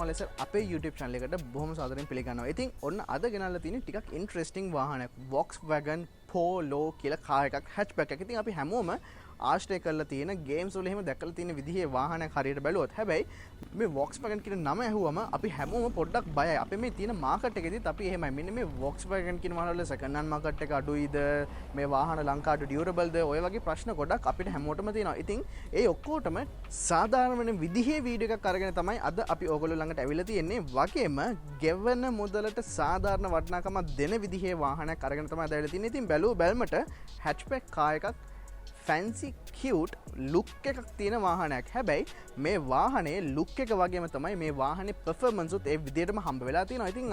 ඔටෝමොලෙසර් අපේ YouTube channel එකට බොහොම සාදරයෙන් පිළිගන්නවා. ඉතින් ඔන්න අද ගෙනල්ලා තියෙන ටිකක් ඉන්ටරෙස්ටිං වාහනයක් Volkswagen Polo කියලා කාර් එකක් hatchback එකක්. ඉතින් අපි හැමෝම ආශ්‍රය කරලා තියෙන ගේම්ස් වල එහෙම දැකලා තියෙන විදිහේ වාහනයක් හරියට බැලුවොත් හැබැයි මේ Volkswagen කියන නම ඇහුවම අපි හැමෝම පොඩ්ඩක් බයයි. අපේ මේ තියෙන මාකට් එකේදීත් අපි එහෙමයි. මෙන්න මේ Volkswagen කියන වාහන වල සෙකන්ඩ් හෑන්ඩ් මාකට් එක අඩුයිද? මේ වාහන ලංකාවට ඩියුරබල්ද? ඔය වගේ ප්‍රශ්න ගොඩක් අපිට හැමෝටම තියෙනවා. ඉතින් ඒ ඔක්කොටම සාධාරණ වෙන විදිහේ වීඩියෝ එකක් අරගෙන තමයි අද අපි ඕගොල්ලෝ ළඟට ඇවිල්ලා තියෙන්නේ. වගේම ගෙවන මුදලට සාධාරණ වටිනාකමක් දෙන විදිහේ වාහනයක් අරගෙන තමයි අද ඇවිල්ලා තියෙන්නේ. ඉතින් බැලුවට hatchback කාර් එකක් fancy cute look එකක් තියෙන වාහනයක්. හැබැයි මේ වාහනේ look එක වගේම තමයි මේ වාහනේ performance උත් ඒ විදිහටම හම්බ වෙලා තියෙනවා. ඉතින්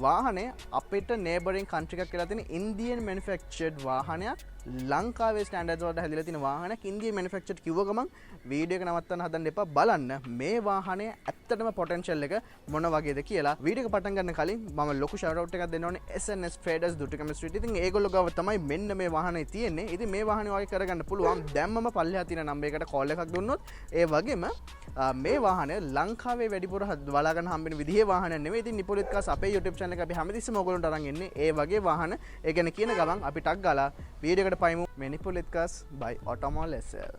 වාහනේ අපිට neighboring country එකක් කියලා තියෙන Indian manufactured වාහනයක්. ලංකාවේ ස්ටෑන්ඩඩ්ස් වලට හැදිලා තියෙන වාහනයක් Indian manufactured කිව්ව ගමන් වීඩියෝ එක නවත්තන්න හදන්න එපා. බලන්න මේ වාහනේ ඇත්තටම potential එක මොන වගේද කියලා. වීඩියෝ එක පටන් ගන්න කලින් මම ලොකු shout out එකක් දෙන්න ඕනේ SNS Traders Dutukam Street. ඉතින් ඒගොල්ලෝ ගාව තමයි මෙන්න මේ වාහනේ තියෙන්නේ. ඉතින් මේ වාහනේ වගේ කරගන්න පුළුවන්. දැම්මම පල්ලෙහා තියෙන නම්බර් එකට කෝල් එකක් දුන්නොත් ඒ වගේම මේ වාහනේ ලංකාවේ වැඩිපුර බලා ගන්න හම්බෙන විදිහේ වාහනයක් නෙවෙයි. ඉතින් නිපොලිත් කාස් අපේ YouTube channel එක අපි හැමතිස්සෙම ඔයගොල්ලන්ට අරන් එන්නේ ඒ වගේ වාහන. ඒ ගැන කියන ගමන් අපි ටක් ගාලා වීඩියෝ එකට පයිමු. Manipulit cars by Automolesser.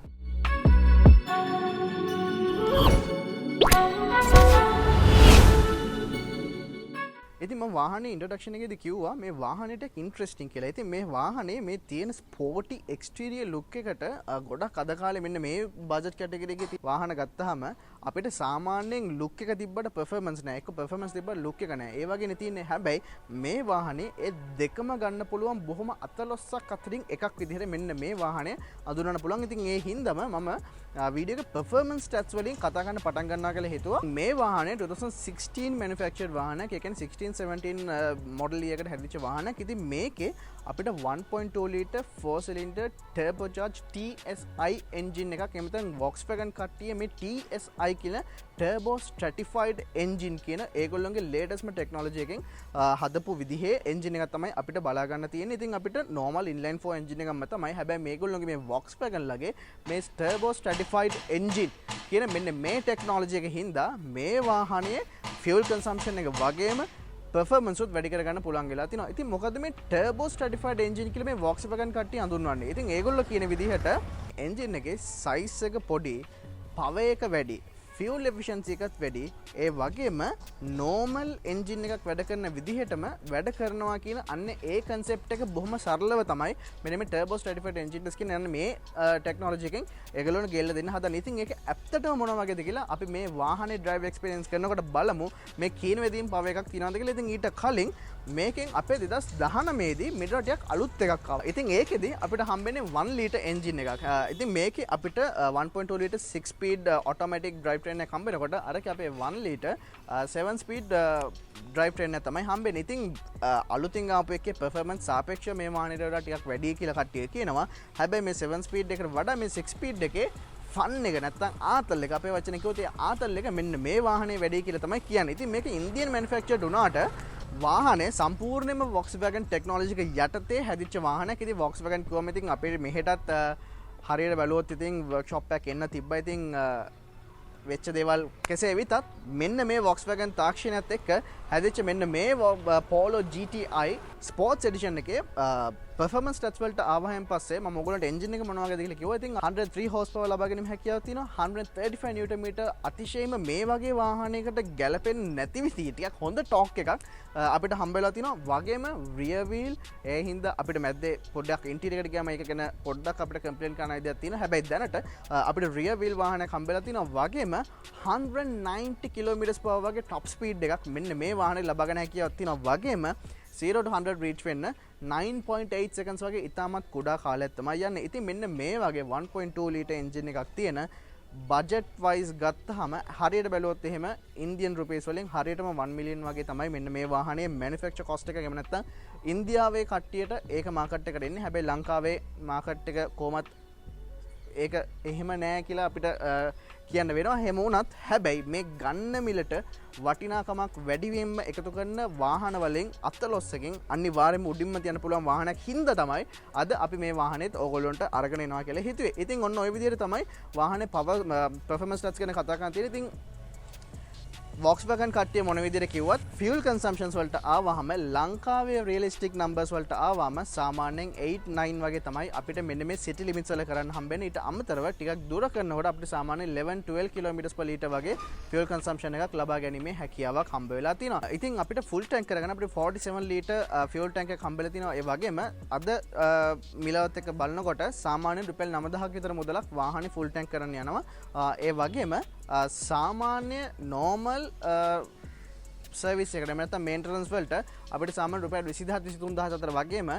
ඉතින් මම වාහනේ ඉන්ට්‍රොඩක්ෂන් එකේදී කිව්වා මේ වාහනේට ඉන්ටරෙස්ටිං කියලා. ඉතින් මේ වාහනේ මේ තියෙන ස්පෝර්ටි එක්ස්ටීරියර් ලුක් එකට ගොඩක් අද කාලේ මෙන්න මේ බජට් කැටගරි එකේ වාහන ගත්තාම අපිට සාමාන්‍යයෙන් ලුක් එක තිබ්බට performance නෑ. එක්ක performance තිබ්බට ලුක් එක නෑ. ඒ වගේනේ තියෙන්නේ. හැබැයි මේ වාහනේ ඒ දෙකම ගන්න පුළුවන් බොහොම අතලොස්සක් අතරින් එකක් විදිහට මෙන්න මේ වාහනේ අඳුරන්න පුළුවන්. ඉතින් ඒ හින්දාම මම වීඩියෝ එක performance stats වලින් කතා කරන්න පටන් ගන්නවා කියලා හිතුවා. මේ වාහනේ 2016 manufactured වාහනයක්. ඒ කියන්නේ 16-17 මොඩල් එකකට හැදිච්ච වාහනයක්. ඉතින් මේකේ අපිට 1.2 litre 4 cylinder turbocharged TSI engine එකක්. එමෙතන Volkswagen කට්ටිය මේ TSI කියන turbo stratified engine කියන ඒගොල්ලොන්ගේ latest technology එකෙන් හදපු විදිහේ engine එකක් තමයි අපිට බලා ගන්න තියෙන්නේ. ඉතින් අපිට normal inline 4 engine එකක්ම තමයි. හැබැයි මේගොල්ලොන්ගේ මේ Volkswagen ලගේ මේ turbo stratified engine කියන මෙන්න මේ technology එක හින්දා මේ වාහනේ fuel consumption එක වගේම performance උත් වැඩි කරගන්න පුළුවන් වෙලා තිනවා. ඉතින් මොකද මේ turbo stratified engine කියලා මේ Volkswagen කට්ටිය හඳුන්වන්නේ. ඉතින් ඒගොල්ලෝ කියන විදිහට engine එකේ size එක පොඩි, power එක වැඩි, fuel efficiency එකත් වැඩි, ඒ වගේම normal engine එකක් වැඩ කරන විදිහටම වැඩ කරනවා කියන අන්න ඒ concept එක බොහොම සරලව තමයි මෙන්න මේ turbo stratified engine එක කියන මේ technology එකෙන් ඒගොල්ලෝන ගෙල්ල දෙන්න හදන. ඉතින් ඒක ඇත්තටම මොන වගේද කියලා අපි මේ වාහනේ drive experience කරනකොට බලමු මේ කීන වෙදීම් power එකක් තියනවද කියලා. ඉතින් ඊට කලින් මේකෙන් අපේ 2019 දී මිඩර් ටිකක් අලුත් එකක් ආවා. ඉතින් ඒකෙදි අපිට හම්බෙන්නේ 1 ලීටර් එන්ජින් එකක්. ඉතින් මේකේ අපිට 1.2 litre 6 speed automatic drive train එකක් හම්බෙනකොට අරක අපේ 1 ලීටර් 7 ස්පීඩ් ඩ්‍රයිව් ට්‍රේන් එක තමයි හම්බෙන්නේ. ඉතින් අලුතින් ආපු එකේ performance සාපේක්ෂව මේ වාහනේට වඩා ටිකක් වැඩි කියලා කට්ටිය කියනවා. හැබැයි මේ 7 ස්පීඩ් එකට වඩා මේ 6 ස්පීඩ් එකේ ෆන් එක නැත්තම් ආතල් එක අපේ වචන කිව්වොත් ඒ ආතල් එක මෙන්න මේ වාහනේ වැඩි කියලා තමයි කියන්නේ. ඉතින් මේක ඉන්දියන් මැනුෆැක්චර්ඩ් වුණාට වාහනේ සම්පූර්ණයෙන්ම Volkswagen ටෙක්නොලොජි එක යටතේ හැදිච්ච වාහනයක්. ඉතින් Volkswagen කිව්වම ඉතින් අපේ මෙහෙටත් හරියට බැලුවොත් ඉතින් වර්ක්ෂොප් එකක් එන්න තිබ්බා. ඉතින් වෙච්ච දේවල් කෙසේ වෙතත් මෙන්න මේ Volkswagen තාක්ෂණයත් එක්ක හැදිච්ච මෙන්න මේ Polo GTI Sports Edition එකේ performance stats වලට ආවහන් පස්සේ මම ඔයගොල්ලන්ට engine එක මොන වගේද කියලා කිව්වා. ඉතින් 103 horsepower ලබා ගැනීම හැකියාවක් තියෙනවා. 135 newton meter අතිශයින්ම මේ වගේ වාහනයකට ගැලපෙන්නේ නැති විදිහට ටිකක් හොඳ torque එකක් අපිට හම්බෙලා තිනවා. වගේම rear wheel ඒ හින්දා අපිට මැද්දේ පොඩ්ඩක් interior එකට ගියාම ඒක ගැන පොඩ්ඩක් අපිට complain කරන්න ඉඩක් තියෙනවා. හැබැයි දැනට අපිට rear wheel වාහනයක් හම්බෙලා තිනවා. වගේම 190 kilometers per hour වගේ top speed එකක් මෙන්න මේ වාහනේ ලබා ගන්න හැකියාවක් තියෙනවා. වගේම 0 to 100 reach වෙන්න 9.8 seconds වගේ ඉතාමත් කුඩා කාලයක් තමයි යන්නේ. ඉතින් මෙන්න මේ වගේ 1.2 ලීටර් එන්ජින් එකක් තියෙන budget wise ගත්තාම හරියට බැලුවොත් එහෙම ඉන්දියන් රුපීස් වලින් හරියටම 1 මිලියන් වගේ තමයි මෙන්න මේ වාහනේ manufacture cost එක. එහෙම නැත්නම් ඉන්දියාවේ කට්ටියට ඒක මාකට් එකට එන්නේ. හැබැයි ලංකාවේ මාකට් එක කොහොමත් ඒක එහෙම නෑ කියලා අපිට කියන්න වෙනවා. හැම වුණත් හැබැයි මේ ගන්න මිලට වටිනාකමක් වැඩිවීම එකතු කරන වාහන වලින් අතලොස්සකින් අනිවාර්යයෙන්ම උඩින්ම තියන්න පුළුවන් වාහනයක් හින්දා තමයි අද අපි මේ වාහනේත් ඕගොල්ලන්ට අරගෙන එනවා කියලා හිතුවේ. ඉතින් ඔන්න ඔය විදිහට තමයි වාහනේ performance stats ගැන කතා කරන්න තියෙන්නේ. ඉතින් Volkswagen කට්ටිය මොන විදිහට කිව්වත් fuel consumptions වලට ආවහම ලංකාවේ realistic numbers වලට ආවම සාමාන්‍යයෙන් 8 9 වගේ තමයි අපිට මෙන්න මේ city limits වල කරන්න හම්බෙන්නේ. ඊට අමතරව ටිකක් දුර කරනකොට අපිට සාමාන්‍යයෙන් 11 12 kilometers per liter වගේ fuel consumption එකක් ලබා ගැනීමේ හැකියාවක් හම්බ වෙලා තියෙනවා. ඉතින් අපිට full tank කරගන්න අපිට 47 liter fuel tank එකක් හම්බෙලා තියෙනවා. ඒ වගේම අද මිලවත් එක බලනකොට සාමාන්‍යයෙන් රුපියල් 9000ක විතර මුදලක් වාහනේ full tank කරන්න යනවා. ඒ වගේම සාමාන්‍ය normal සර්විස් එකට නැත්නම් මේන්ටනන්ස් වලට අපිට සාමාන්‍ය රුපියල් 20000 23000 අතර වගේම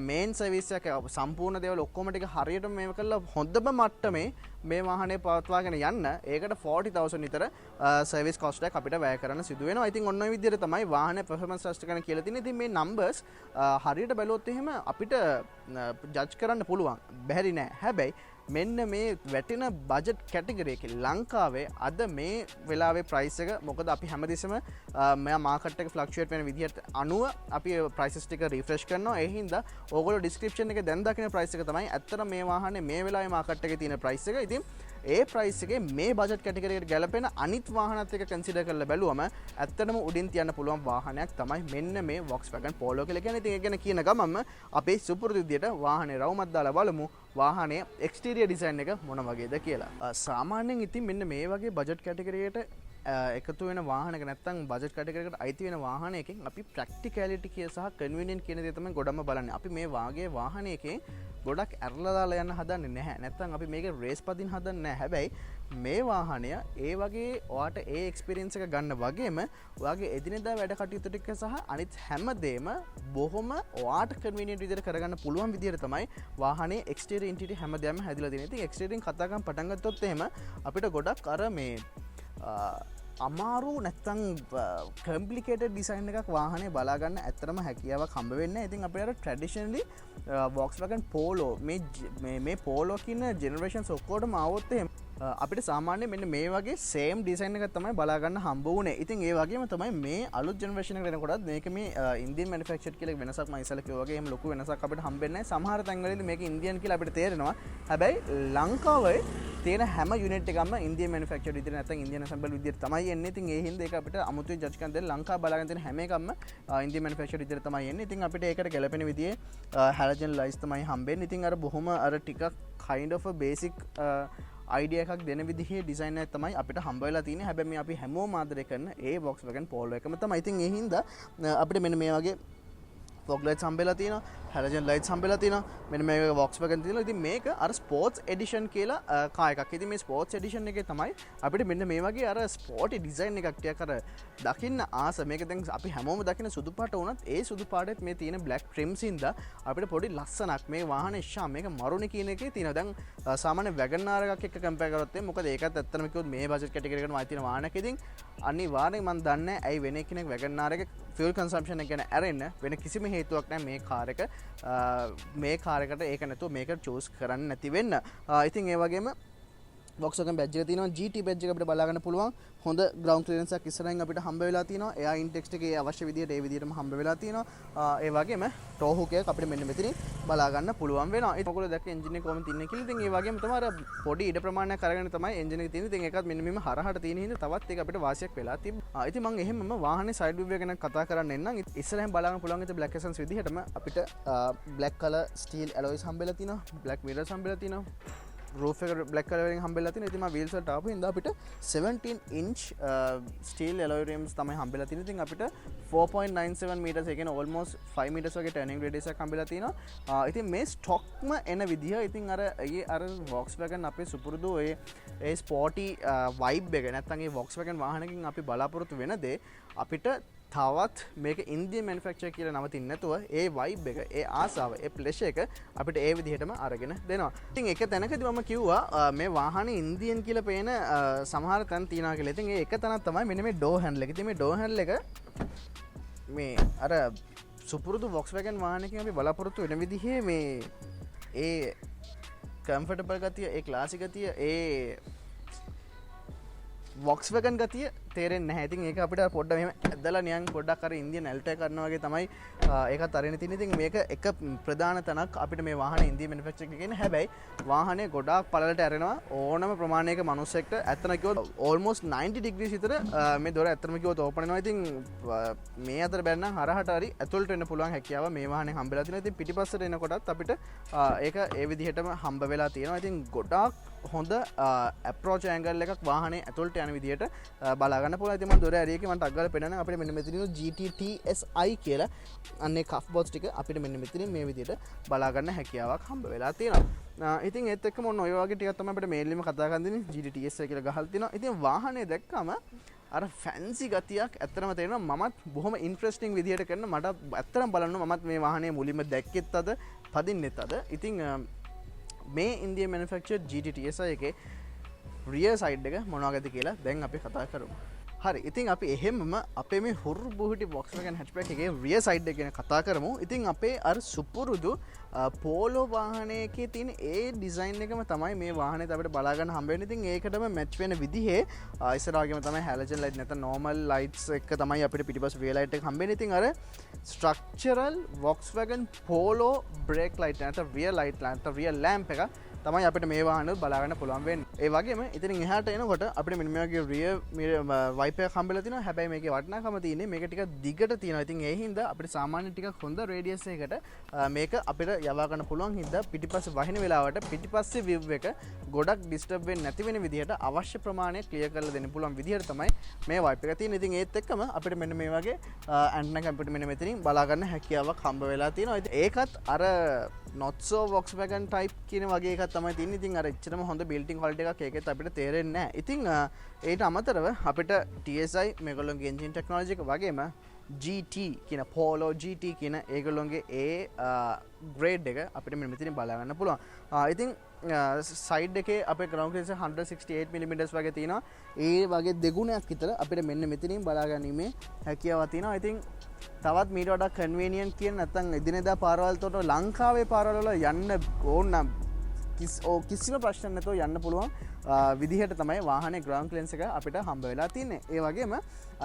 මේන් සර්විස් එක සම්පූර්ණ දේවල් ඔක්කොම ටික හරියටම මේව කළා හොඳම මට්ටමේ මේ වාහනේ පවත්වාගෙන යන්න ඒකට 40000 විතර සර්විස් කොස්ට් එකක් අපිට වැය කරන්න සිදු වෙනවා. ඉතින් ඔන්න ඔය විදිහට තමයි වාහනේ පර්ෆෝමන්ස් ටෙස්ට් කරන කියලා තියෙන්නේ. ඉතින් මේ නම්බර්ස් හරියට බැලුවොත් එහෙම අපිට ජජ් කරන්න පුළුවන්. බැරි නෑ. හැබැයි මෙන්න මේ වැටෙන බජට් කැටගරි එකේ ලංකාවේ අද මේ වෙලාවේ ප්‍රයිස් එක මොකද අපි හැමදෙස්සම මෙයා මාකට් එක ෆ්ලක්චුවේට් වෙන විදිහට අනුව අපි ප්‍රයිසස් ටික රිෆ්‍රෙෂ් කරනවා. ඒ හින්දා ඕගොල්ලෝ ඩිස්ක්‍රිප්ෂන් එකේ දැන් දකින ප්‍රයිස් එක තමයි ඇත්තට මේ වාහනේ මේ වෙලාවේ මාකට් එකේ තියෙන ප්‍රයිස් එක. ඉතින් ඒ ප්‍රයිස් එකේ මේ බජට් කැටගරි එකට ගැලපෙන අනිත් වාහනත් එක්ක කන්සිඩර් කරලා බැලුවම ඇත්තටම උඩින් තියන්න පුළුවන් වාහනයක් තමයි මෙන්න මේ Volkswagen Polo කියලා කියන්නේ. ඉතින් ඒ ගැන කියන ගමන්ම අපේ සුපුරුදු විදියට වාහනේ රවුමක් දාලා බලමු වාහනේ එක්ස්ටීරියර් ඩිසයින් එක මොන වගේද කියලා. සාමාන්‍යයෙන් ඉතින් මෙන්න මේ වගේ බජට් කැටගරියට එකතු වෙන වාහනක නැත්නම් බජට් කැටගරියකට අයිති වෙන වාහනයකින් අපි ප්‍රැක්ටිකැලිටි කිය සහ කන්වීනියන්ට් කියන දේ තමයි ගොඩම බලන්නේ. අපි මේ වාගේ වාහනයකින් ගොඩක් ඇරලා දාලා යන්න හදන්නේ නැහැ. නැත්නම් අපි මේක රේස් පදින් හදන්නේ නැහැ. හැබැයි මේ වාහනය ඒ වගේ ඔයාට ඒ එක්ස්පීරියන්ස් එක ගන්න වගේම ඔයාගේ එදිනෙදා වැඩ කටයුතු ටික සහ අනිත් හැමදේම බොහොම ඔයාට කන්වීනියන්ට් විදිහට කරගන්න පුළුවන් විදිහට තමයි වාහනේ එක්ස්ටීරියර් ඉන්ටීරියර් හැමදේම හැදිලා තියෙන්නේ. ඉතින් එක්ස්ටීරියර් කතා කරන් පටන් ගත්තොත් එහෙම අපිට ගොඩක් අර මේ අමාරු නැත්තං කම්පලිකේට ඩිසයින් එකක් වාහනේ බලාගන්න ඇතරම හැකියාවක් හම්බ වෙන්න. ඉතින් අපිට අර ට්‍රැඩිෂනලි Volkswagen Polo මේ Polo කියන ජෙනරේෂන්ස් ඔක්කොටම ආවොත් එහෙම අපිට සාමාන්‍ය මෙන්න මේ වගේ සේම් ඩිසයින් එකක් තමයි බලාගන්න හම්බ වුණේ. ඉතින් ඒ වගේම තමයි මේ අලුත් ජෙනරේෂන් එකට එනකොටත් මේක මේ ඉන්දියන් මැනුෆැක්චර්ඩ් කියලා වෙනසක් මම ඉස්සෙල්ලා කිව්වා වගේ එහෙම ලොකු වෙනසක් අපිට හම්බෙන්නේ නැහැ. සමහර තැන්වලදී මේක ඉන්දියන් කියලා අපිට තේරෙනවා. හැබැයි ලංකාවේ තියෙන හැම යුනිට් එකක්ම ඉන්දියන් මැනුෆැක්චර්ඩ් විදිහට නැත්නම් ඉන්දියන් ඇසැම්බල් විදිහට තමයි එන්නේ. ඉතින් ඒ හින්දා ඒක අපිට අමුතුවෙන් ජජ් කරන්න දෙන්න ලංකාව බලාගෙන තියෙන හැම එකක්ම ඉන්දියන් මැනුෆැක්චර්ඩ් විදිහට තමයි එන්නේ. ඉතින් අපිට ඒකට ගැලපෙන විදිහේ හැලජන් ලයිට්ස් තමයි හම්බෙන්නේ. ඉතින් අර බොහොම අර ටිකක් kind of a basic idea එකක් දෙන විදිහේ ඩිසයින් එකක් තමයි අපිට හම්බ වෙලා තියෙන්නේ. හැබැයි මේ අපි හැමෝම ආදරය කරන ඒ Volkswagen Polo එකම තමයි. ඉතින් ඒ හින්දා අපිට මෙන්න මේ වගේ fog lights හම්බෙලා තියෙනවා, halogen lights හම්බෙලා තියෙනවා. මෙන්න මේ Volkswagen තියෙනවා. ඉතින් මේක අර sports edition කියලා කා එකක්. ඉතින් මේ sports edition එකේ තමයි අපිට මෙන්න මේ වගේ අර sporty design එකක් ටිකක් අර දකින්න ආස. මේක දැන් අපි හැමෝම දකින සුදු පාට වුණත් ඒ සුදු පාටෙත් මේ තියෙන black trims හින්දා අපිට පොඩි ලස්සනක් මේ වාහනේ මේක මරුනේ කියන එකේ තියෙනවා. දැන් සාමාන්‍ය WagonR එකක් එක්ක කම්පෙයාර් කරොත් මොකද ඒකත් ඇත්තටම කිව්වොත් මේ බජට් කැටගරි එකකට වයින් තියෙන වාහනයක්. ඉතින් අනිවාර්යෙන් මම දන්නේ ඇයි වෙන කෙනෙක් WagonR එකේ fuel consumption එක ගැන ඇරෙන්න වෙන කිසිම හේතුවක් නැහැ මේ කාර් එක මේ කාර් එකට ඒක නැතුව මේක choose කරන්න නැති වෙන්න. ඉතින් ඒ වගේම Volkswagen badge එක තියෙනවා. GT badge එක අපිට බලා ගන්න පුළුවන්. හොඳ ground clearance එකක් ඉස්සරහින් අපිට හම්බ වෙලා තියෙනවා. එයා ඉන්ටෙක්ස්ට් එකේ අවශ්‍ය විදියට ඒ විදියටම හම්බ වෙලා තියෙනවා. ඒ වගේම tow hook එකක් අපිට මෙන්න මෙතනින් බලා ගන්න පුළුවන් වෙනවා. ඒක ඔයගොල්ලෝ දැක්ක එන්ජින් එක කොහොමද තින්නේ කියලා. ඉතින් ඒ වගේම තමයි අර පොඩි ඉඩ ප්‍රමාණයක් අරගෙන තමයි එන්ජින් එක තියෙන්නේ. ඉතින් ඒකත් මෙන්න මෙහෙම හරහට තියෙන හින්දා තවත් ඒක අපිට වාසියක් වෙලා තිබ්බා. ඉතින් මම එහෙමම වාහනේ side view එක ගැන කතා කරන්න එන්නම්. ඉස්සරහින් බලා ගන්න පුළුවන් ඉතින් black essence විදිහටම අපිට black color steel alloys හම්බෙලා තියෙනවා. black mirrors හම්බෙලා තියෙනවා. roof එක black color එකෙන් හම්බෙලා තියෙනවා. ඉතින් මම wheels වලට ආපු හින්දා අපිට 17 inch steel alloy rims තමයි හම්බෙලා තියෙන්නේ. ඉතින් අපිට 4.97 meters ඒ කියන්නේ almost 5 meters වගේ turning radius එකක් හම්බෙලා තියෙනවා. ඉතින් මේ stockම එන විදිහ ඉතින් අර Volkswagen අපේ සුපුරුදු ඒ sporty vibe එක නැත්නම් ඒ Volkswagen වාහනකින් අපි බලාපොරොත්තු වෙන දේ අපිට තවත් මේක ඉන්දියන් මැනුෆැක්චරර් කියලා නවතින්නේ නැතුව ඒ වයිබ් එක, ඒ ආසාව, ඒ ප්ලෙෂර් එක අපිට ඒ විදිහටම අරගෙන දෙනවා. ඉතින් එක තැනකදී මම කිව්වා මේ වාහනේ ඉන්දියන් කියලා පේන සමහර තැන් තියනවා කියලා. ඉතින් ඒ එක තැනක් තමයි මෙන්න මේ ඩෝ හැන්ඩල් එක. ඉතින් මේ ඩෝ හැන්ඩල් එක මේ අර සුපුරුදු Volkswagen වාහනකින් අපි බලාපොරොත්තු වෙන විදිහේ මේ ඒ කම්ෆර්ටබල් ගතිය, ඒ ක්ලාසික් ගතිය, ඒ Volkswagen ගතිය තේරෙන්නේ නැහැ. ඉතින් ඒක අපිට පොඩ්ඩක් මෙහෙම ඇදලා නියන් පොඩ්ඩක් අර ඉන්දියන් ඇල්ටර් කරනවා වගේ තමයි ඒකත් අරින්න තියෙන්නේ. ඉතින් මේක එක ප්‍රධාන තැනක් අපිට මේ වාහනේ ඉන්දිය මැනුෆැක්චරින් එකේ ඉන්නේ. හැබැයි වාහනේ ගොඩාක් පළලට ඇරෙනවා ඕනම ප්‍රමාණයක මිනිස්සෙක්ට. ඇත්තම කිව්වොත් almost 90 degrees විතර මේ දොර ඇත්තම කිව්වොත් ඕපන් වෙනවා. ඉතින් මේ අතර බැන්නම් හරහට හරි ඇතුළට එන්න පුළුවන් හැකියාව මේ වාහනේ හම්බෙලා තියෙනවා. ඉතින් පිටිපස්සට එනකොටත් අපිට ඒක ඒ විදිහටම හම්බ වෙලා තියෙනවා. ඉතින් ගොඩාක් හොඳ අප්‍රෝච් ඇන්ගල් එකක් වාහනේ ඇතුළට යන විදිහට බලා ගන්න පුළුවන්. ඉතින් මම දොර ඇරියක මම ටක් ගාලා පෙන්නනවා අපිට මෙන්න මෙතනින් GT-TSI කියලා අන්නේ කෆ් බොක්ස් ටික අපිට මෙන්න මෙතනින් මේ විදිහට බලා ගන්න හැකියාවක් හම්බ වෙලා තියෙනවා. ඉතින් ඒත් එක්කම ඔන්න ඔය වගේ ටිකක් තමයි අපිට මේල්ලිම කතා කරන් දෙන්නේ GT-TSI කියලා ගහලා තියෙනවා. ඉතින් වාහනේ දැක්කම අර ෆැන්සි ගතියක් ඇත්තටම තේරෙනවා. මමත් බොහොම ඉන්ට්‍රෙස්ටිං විදිහට කරන මට ඇත්තටම බලන්න මමත් මේ වාහනේ මුලින්ම දැක්කෙත් අද පදින්නෙත් අද. ඉතින් මේ ඉන්දිය මැනුෆැක්චර්ඩ් GT-TSI එකේ රියර් සයිඩ් එක මොනවද කියලා දැන් අපි කතා කරමු. හරි, ඉතින් අපි එහෙමම අපේ මේ හුරු බුහිටි Volkswagen hatchback එකේ රියර් සයිඩ් එක ගැන කතා කරමු. ඉතින් අපේ අර සුපුරුදු පෝලෝ වාහනයකේ තියෙන ඒ ඩිසයින් එකම තමයි මේ වාහනේත් අපිට බලා ගන්න හම්බ වෙන්නේ. ඉතින් ඒකටම මැච් වෙන විදිහේ ඉස්සරහාගෙම තමයි හැලජන් ලයිට් නැත්නම් normal lights එක තමයි අපිට පිටිපස්ස rear light එක හම්බ වෙන්නේ. ඉතින් අර structural Volkswagen Polo brake light නැත්නම් rear light නැත්නම් rear lamp එක තමයි අපිට මේ වාහනේ බලා ගන්න පුළුවන් වෙන්නේ. ඒ වගේම ඉතින් එහාට එනකොට අපිට මෙන්න මේ වගේ rear wiper එකක් හම්බෙලා තිනවා. හැබැයි මේකේ වටිනාකම තියෙන්නේ මේක ටිකක් දිගට තියෙනවා. ඉතින් ඒ හින්දා අපිට සාමාන්‍ය ටිකක් හොඳ රේඩියස් එකකට මේක අපිට යවා ගන්න පුළුවන් හින්දා පිටිපස්සේ වහින වෙලාවට පිටිපස්සේ view එක ගොඩක් disturb වෙන්නේ නැති වෙන විදිහට අවශ්‍ය ප්‍රමාණය clear කරලා දෙන්න පුළුවන් විදිහට තමයි මේ wiper එක තියෙන්නේ. ඉතින් ඒත් එක්කම අපිට මෙන්න මේ වගේ antenna එක අපිට මෙන්න මෙතනින් බලා ගන්න හැකියාවක් හම්බ වෙලා තියෙනවා. ඉතින් ඒකත් අර not so Volkswagen type කියන වගේ එකක් තමයි තියෙන්නේ. ඉතින් අර එච්චරම හොඳ building quality එකක් ඒකෙත් අපිට තේරෙන්නේ නැහැ. ඉතින් ඒට අමතරව අපිට TSI මේගොල්ලෝගේ engine technology එක වගේම GT කියන Polo GT කියන ඒගොල්ලෝගේ ඒ grade එක අපිට මෙන්න මෙතනින් බලා ගන්න පුළුවන්. ඉතින් සයිඩ් එකේ අපේ ground clearance 168 mm වගේ තියෙනවා. ඒ වගේ දෙගුණයක් විතර අපිට මෙන්න මෙතනින් බලා ගැනීමේ හැකියාවක් තියෙනවා. ඉතින් තවත් මීට වඩා කන්වීනියන්ට් කියන නැත්නම් එදිනෙදා පාරවල් වලට ලංකාවේ පාරවල් වල යන්න ඕන නම් කිසිම ප්‍රශ්න නැතුව යන්න පුළුවන් විදිහට තමයි වාහනේ ground clearance එක අපිට හම්බ වෙලා තියෙන්නේ. ඒ වගේම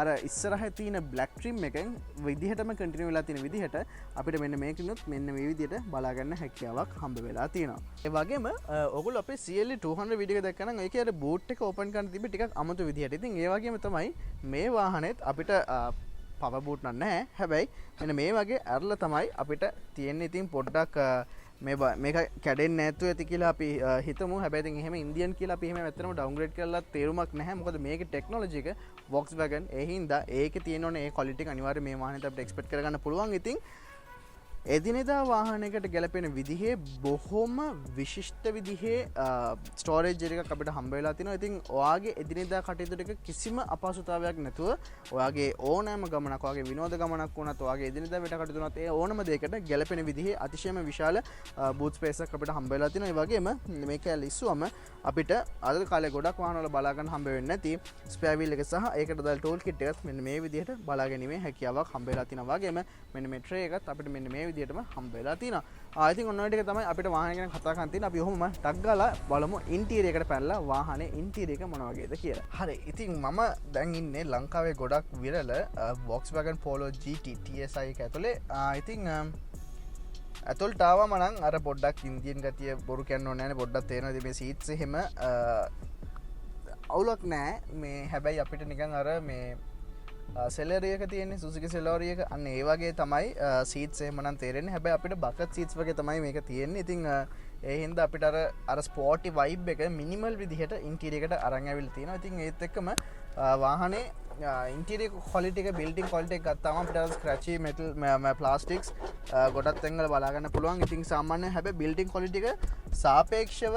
අර ඉස්සරහේ තියෙන black trim එකෙන් විදිහටම continue වෙලා තියෙන විදිහට අපිට මෙන්න මේකිනුත් මෙන්න මේ විදිහට බලා ගන්න හැකියාවක් හම්බ වෙලා තියෙනවා. ඒ වගේම ඔයගොල්ලෝ අපේ CLE 200 වීඩියෝ එක දැක්කම ඒකේ අර boot එක open කරන්න තිබ්බ ටිකක් අමුතු විදිහට. ඉතින් ඒ වගේම තමයි මේ වාහනේත් අපිට පවර් බූට් නැහැ. හැබැයි මෙන්න මේ වගේ ඇරලා තමයි අපිට තියෙන්නේ. ඉතින් පොඩ්ඩක් මේක කැඩෙන්නේ නැතුව ඇති කියලා අපි හිතමු. හැබැයි ඉතින් එහෙම ඉන්දියන් කියලා අපි එහෙම ඇත්තටම ඩවුන්ග්‍රේඩ් කරලා තේරුමක් නැහැ. මොකද මේකේ ටෙක්නොලොජි එක Volkswagen ඒ හින්දා ඒකේ තියෙන ඕනේ ඒ ක්වොලිටි එක අනිවාර්යයෙන් මේ වාහනේට අපිට එක්ස්පෙක්ට් කරගන්න පුළුවන්. ඉතින් එදිනෙදා වාහනයකට ගැලපෙන විදිහේ බොහොම විශිෂ්ට විදිහේ ස්ටෝරේජ් එකක් අපිට හම්බ වෙලා තිනවා. ඉතින් ඔයාගේ එදිනෙදා කටයුතු ටික කිසිම අපහසුතාවයක් නැතුව ඔයාගේ ඕනෑම ගමනක්, ඔයාගේ විනෝද ගමනක් වුණත්, ඔයාගේ එදිනෙදා වැඩ කටයුතු වුණත් ඒ ඕනම දෙයකට ගැලපෙන විදිහේ අතිශයම විශාල බූට් ස්පේස් එකක් අපිට හම්බ වෙලා තිනවා. ඒ වගේම මේක ලිස්සුවම අපිට අද කාලේ ගොඩක් වාහනවල බලා ගන්න හම්බ වෙන්නේ නැති ස්පෙයා වීල් එක සහ ඒකට දාලා ටූල් කිට් එකත් මෙන්න මේ විදිහට බලා ගැනීමේ හැකියාවක් හම්බ වෙලා තිනවා. වගේම මෙන්න මේ ට්‍රේ එකත් අපිට මෙන්න මේ විදිහටම හම්බ වෙලා තියෙනවා. ඉතින් ඔන්න ඔය ටික තමයි අපිට වාහනය ගැන කතා කරන්න තියෙන්නේ. අපි ඔහොම ටක් ගාලා බලමු ඉන්ටීරියර් එකට පැනලා වාහනේ ඉන්ටීරියර් එක මොන වගේද කියලා. හරි. ඉතින් මම දැන් ඉන්නේ ලංකාවේ ගොඩක් විරල Volkswagen Polo GT TSI එක ඇතුලේ. ඉතින් ඇතුළට ආවම නම් අර පොඩ්ඩක් ඉන්දියන් ගතිය බොරු කියන්න ඕනේ නැහැ. පොඩ්ඩක් තේරෙනවා මේ සීට්ස් එහෙම අවුලක් නැහැ. මේ හැබැයි අපිට නිකන් අර මේ සෙලරියක තියෙන්නේ සුසුකි සෙලරියක අන්න ඒ වගේ තමයි සීට්ස් එහෙම නම් තේරෙන්නේ. හැබැයි අපිට බකට් සීට්ස් වගේ තමයි මේක තියෙන්නේ. ඉතින් ඒ හින්දා අපිට අර ස්පෝර්ටි වයිබ් එක මිනිමල් විදිහට ඉන්ටීරියර් එකට අරන් ඇවිල්ලා තියෙනවා. ඉතින් ඒත් එක්කම වාහනේ ඉන්ටීරියර් ක්වොලිටි එක, බිල්ඩින් ක්වොලිටි එක ගත්තාම අපිට ස්ක්‍රැචි මෙටල් ප්ලාස්ටික්ස් ගොඩක් තැන්වල බලා ගන්න පුළුවන්. ඉතින් සාමාන්‍යයෙන් හැබැයි බිල්ඩින් ක්වොලිටි එක සාපේක්ෂව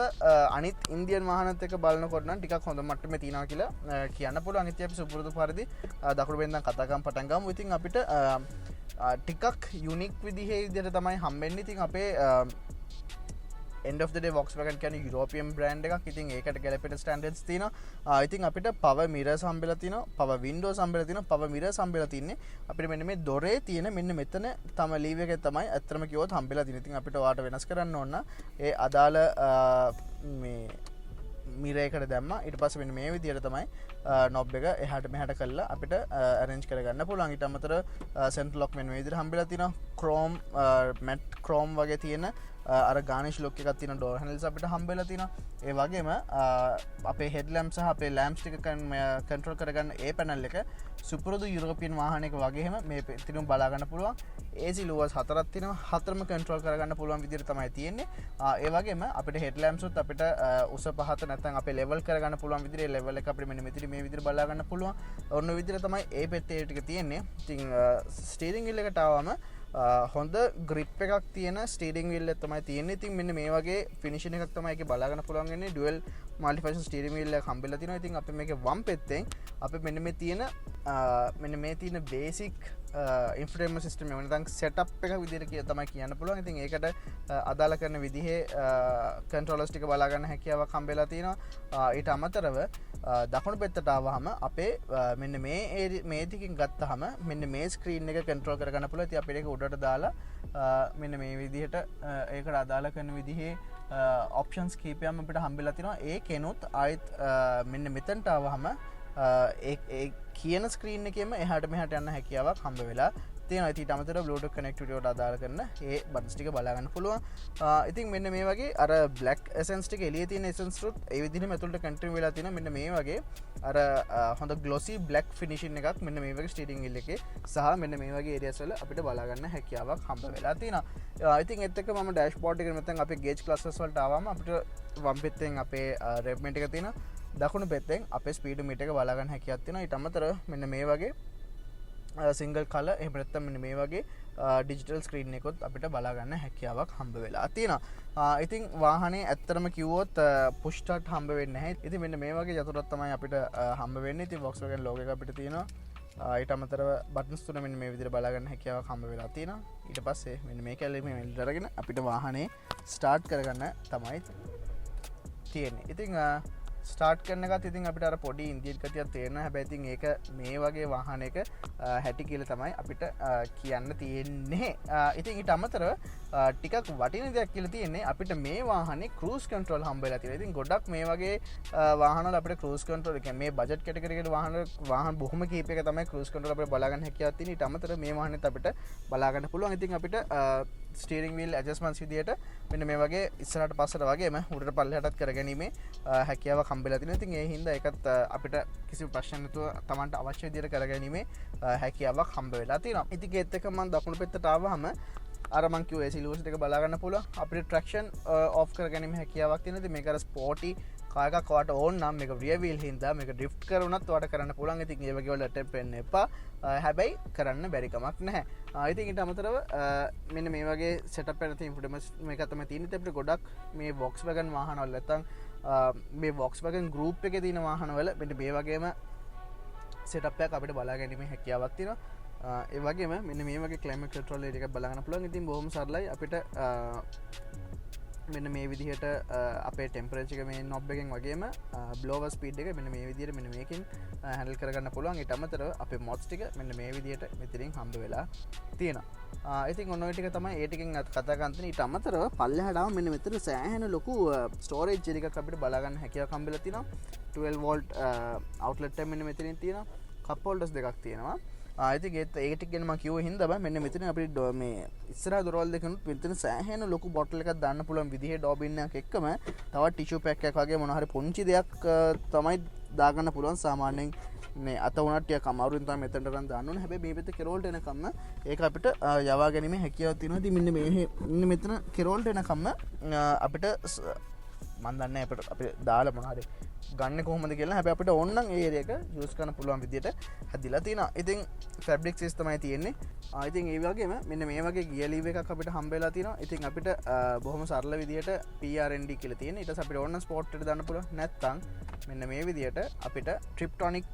අනිත් ඉන්දියන් වාහනත් එක්ක බලනකොට නම් ටිකක් හොඳ මට්ටමේ තියෙනවා කියලා කියන්න පුළුවන්. ඉතින් අපි සුපුරුදු පරිදි දකුණු වෙන්දන් කතා කරන් පටන් ගමු. ඉතින් අපිට ටිකක් යුනික් විදිහේ විදිහට තමයි හම්බෙන්නේ. ඉතින් අපේ end of the day Volkswagen කියන්නේ European brand එකක්. ඉතින් ඒකට ගැලපෙන standards තියෙනවා. ඉතින් අපිට power mirrors හම්බෙලා තියෙනවා, power windows හම්බෙලා තියෙනවා, power mirrors හම්බෙලා තින්නේ අපිට මෙන්න මේ දොරේ තියෙන මෙන්න මෙතන තම ලීව් එකේ තමයි අත්‍තරම කිව්වොත් හම්බෙලා තියෙන්නේ. ඉතින් අපිට ඔයාට වෙනස් කරන්න ඕන ඒ අදාළ මේ මිරර් එකට දැම්මා. ඊට පස්සේ මෙන්න මේ විදිහට තමයි නොබ් එක එහාට මෙහාට කරලා අපිට arrange කරගන්න පුළුවන්. ඊට අමතරව center lock මෙන්න මේ විදිහට හම්බෙලා තිනවා. chrome matte chrome වගේ තියෙන අර garnish look එකක් තියෙන door handles අපිට හම්බෙලා තිනවා. ඒ වගේම අපේ headlamp සහ අපේ lamps ටික control කරගන්න ඒ panel එක සුපුරුදු යුරෝපියන් වාහනයක වගේම මේ පිටිනුම් බලා ගන්න පුළුවන්. AC lowers හතරක් තියෙනවා. හතරම control කරගන්න පුළුවන් විදිහට තමයි තියෙන්නේ. ඒ වගේම අපිට headlamps උත් අපිට උස පහත නැත්නම් අපේ level කරගන්න පුළුවන් විදිහට level එක අපිට මෙන්න මෙතන මේ විදිහට බලා ගන්න පුළුවන්. ඔන්න විදිහට තමයි ඒ පෙත්තේ ටික තියෙන්නේ. ඉතින් steering wheel එකට ආවම හොඳ grip එකක් තියෙන steering wheel එක තමයි තියෙන්නේ. ඉතින් මෙන්න මේ වගේ finishing එකක් තමයි ඒකේ බලා ගන්න පුළුවන් වෙන්නේ. dual multifunction steering wheel එක හම්බෙලා තිනවා. ඉතින් අපි මේකේ වම් පැත්තෙන් අපි මෙන්න මේ තියෙන basic infotainment system එක නැත්නම් setup එක විදිහට තමයි කියන්න පුළුවන්. ඉතින් ඒකට අදාළ කරන විදිහේ controllers ටික බලා ගන්න හැකියාවක් හම්බෙලා තිනවා. ඊට අමතරව දකුණු පැත්තට ආවහම අපේ මෙන්න මේ ටිකෙන් ගත්තාම මෙන්න මේ screen එක control කරගන්න පුළුවන්. ඉතින් අපිට ඒක උඩට දාලා මෙන්න මේ විදිහට ඒකට අදාළ කරන විදිහේ options කීපයක් අපිට හම්බෙලා තිනවා. ඒ කෙනුත් ආයෙත් මෙන්න මෙතනට ආවහම ඒ කියන ස්ක්‍රීන් එකේම එහාට මෙහාට යන්න හැකියාවක් හම්බ වෙලා තියෙනවා. ඊට අමතරව Bluetooth connectivity වලට අදාළ කරන ඒ buttons ටික බලා ගන්න පුළුවන්. ඉතින් මෙන්න මේ වගේ අර black essence ටික එළියේ තියෙන essence රුත් ඒ විදිහටම ඇතුළට continue වෙලා තියෙනවා. මෙන්න මේ වගේ අර හොඳ glossy black finishing එකක් මෙන්න මේ වගේ steering wheel එකේ සහ මෙන්න මේ වගේ areas වල අපිට බලා ගන්න හැකියාවක් හම්බ වෙලා තියෙනවා. ඉතින් ඒත් එක්ක මම dashboard එකේ නැත්නම් අපේ gauge classes වලට ආවම අපිට වම් පැත්තෙන් අපේ rev meter එක තියෙනවා. දකුණු පැත්තෙන් අපේ ස්පීඩ් මීටර් එක බලා ගන්න හැකියාවක් තියෙනවා. ඊට අමතරව මෙන්න මේ වගේ සිංගල් කලර් එහෙම නැත්නම් මෙන්න මේ වගේ ඩිජිටල් ස්ක්‍රීන් එකකුත් අපිට බලා ගන්න හැකියාවක් හම්බ වෙලා තියෙනවා. ඉතින් වාහනේ ඇත්තටම කිව්වොත් පුෂ් ස්ටාර්ට් හම්බ වෙන්නේ නැහැ. ඉතින් මෙන්න මේ වගේ යතුරක් තමයි අපිට හම්බ වෙන්නේ. ඉතින් Volkswagen logo එක අපිට තියෙනවා. ඊට අමතරව buttons තුන මෙන්න මේ විදිහට බලා ගන්න හැකියාවක් හම්බ වෙලා තියෙනවා. ඊට පස්සේ මෙන්න මේ කැලේ මේ වෙලට අරගෙන අපිට වාහනේ ස්ටාර්ට් කරගන්න තමයි තියෙන්නේ. ඉතින් ස්ටාර්ට් කරන එකත් ඉතින් අපිට අර පොඩි ඉන්ජින් ගතියක් තේරෙනවා. හැබැයි ඉතින් ඒක මේ වගේ වාහනයක හැටි කියලා තමයි අපිට කියන්න තියෙන්නේ. ඉතින් ඊට අමතරව ටිකක් වටින දෙයක් කියලා තියෙන්නේ අපිට මේ වාහනේ cruise control හම්බෙලා තියෙනවා. ඉතින් ගොඩක් මේ වගේ වාහන වල අපිට cruise control කියන්නේ මේ බජට් කැටගරි එකේ වාහන බොහොම කීපයක තමයි cruise control අපිට බලා ගන්න හැකියාවක් තියෙන. ඊට අමතරව මේ වාහනේත් අපිට බලා ගන්න පුළුවන්. ඉතින් අපිට ස්ටියරින් වීල් ඇඩ්ජස්ට්මන්ට්ස් විදියට මෙන්න මේ වගේ ඉස්සරහට පස්සට වගේම උඩට පල්ලෙහාටත් කරගැනීමේ හැකියාවක් හම්බෙලා තිනවා. ඉතින් ඒ හින්දා ඒකත් අපිට කිසි ප්‍රශ්න නැතුව Tamanට අවශ්‍ය විදියට කරගැනීමේ හැකියාවක් හම්බ වෙලා තියෙනවා. ඉතින් ඒත් එක්ක මම දකුණු පැත්තට ආවහම අර මං කිව්ව AC levers එක බලා ගන්න පුළුවන්. අපිට traction off කරගැනීමේ හැකියාවක් තියෙනවා. ඉතින් මේක අර ස්පෝටි කාර් එකක් ඔයාලට ඕන නම් මේක rear wheel හින්දා මේක drift කරුණත් ඔයාලට කරන්න පුළුවන්. ඉතින් ඒ වගේ වල attempt වෙන්න එපා. හැබැයි කරන්න බැරි කමක් නැහැ. ඉතින් ඊට අමතරව මෙන්න මේ වගේ setup එකක් තියෙන infotainment මේක තමයි තියෙන්නේ. ඉතින් අපිට ගොඩක් මේ Volkswagen වාහනවල නැත්තම් මේ Volkswagen group එකේ තියෙන වාහනවල මෙන්න මේ වගේම setup එකක් අපිට බලා ගැනීමේ හැකියාවක් තියෙනවා. ඒ වගේම මෙන්න මේ වගේ climate control එකක් බලා ගන්න පුළුවන්. ඉතින් බොහොම සරලයි අපිට මෙන්න මේ විදිහට අපේ ටෙම්පරේචර් එක මේ knob එකෙන් වගේම blower speed එක මෙන්න මේ විදිහට මෙන්න මේකෙන් handle කරගන්න පුළුවන්. ඊට අමතරව අපේ mods ටික මෙන්න මේ විදිහට මෙතනින් හම්බ වෙලා තියෙනවා. ඉතින් ඔන්න ඔය ටික තමයි ඒ ටිකෙන් කතා කරන්න තියෙන්නේ. ඊට අමතරව පල්ලෙහාට ආවම මෙන්න මෙතන සෑහෙන ලොකු storage එකක් අපිට බලා ගන්න හැකියාවක් හම්බෙලා තියෙනවා. 12 volt outlet එක මෙන්න මෙතනින් තියෙනවා. cup holders දෙකක් තියෙනවා. ඉතින් ඒක ටික ගැන මම කිව්ව හින්දා බෑ මෙන්න මෙතන අපිට මේ ඉස්සරහා දොරවල් දෙකනුත් මෙතන සෑහෙන ලොකු බොටල් එකක් දාන්න පුළුවන් විදිහේ ඩෝබින් එකක් එක්කම තවත් ටිෂු පැක් එකක් වගේ මොන හරි පුංචි දෙයක් තමයි දාගන්න පුළුවන්. සාමාන්‍යයෙන් මේ අත උනත් ටිකක් අමාරුවෙන් තමයි මෙතනට රන් දාන්න ඕනේ. හැබැයි මේ පැත්තේ කෙරෝල්ට එනකම්ම ඒක අපිට යවා ගැනීමේ හැකියාවක් තියෙනවා. ඉතින් මෙන්න මෙතන කෙරෝල්ට එනකම්ම අපිට මම දන්නේ අපිට දාලා මොන හරි ගන්න කොහොමද කියලා. හැබැයි අපිට ඕන නම් ඒ ඒරියා එක යූස් කරන්න පුළුවන් විදියට හැදිලා තිනවා. ඉතින් ෆැබ්‍රික් සීස් තමයි තියෙන්නේ. ඉතින් ඒ වගේම මෙන්න මේ වගේ ගියර් ලීව් එකක් අපිට හම්බෙලා තිනවා. ඉතින් අපිට බොහොම සරල විදියට PRND කියලා තියෙන. ඊට පස්සේ අපිට ඕන නම් ස්පෝර්ට් එකට දාන්න පුළුවන්. නැත්නම් මෙන්න මේ විදියට අපිට ට්‍රිප්ටොනික්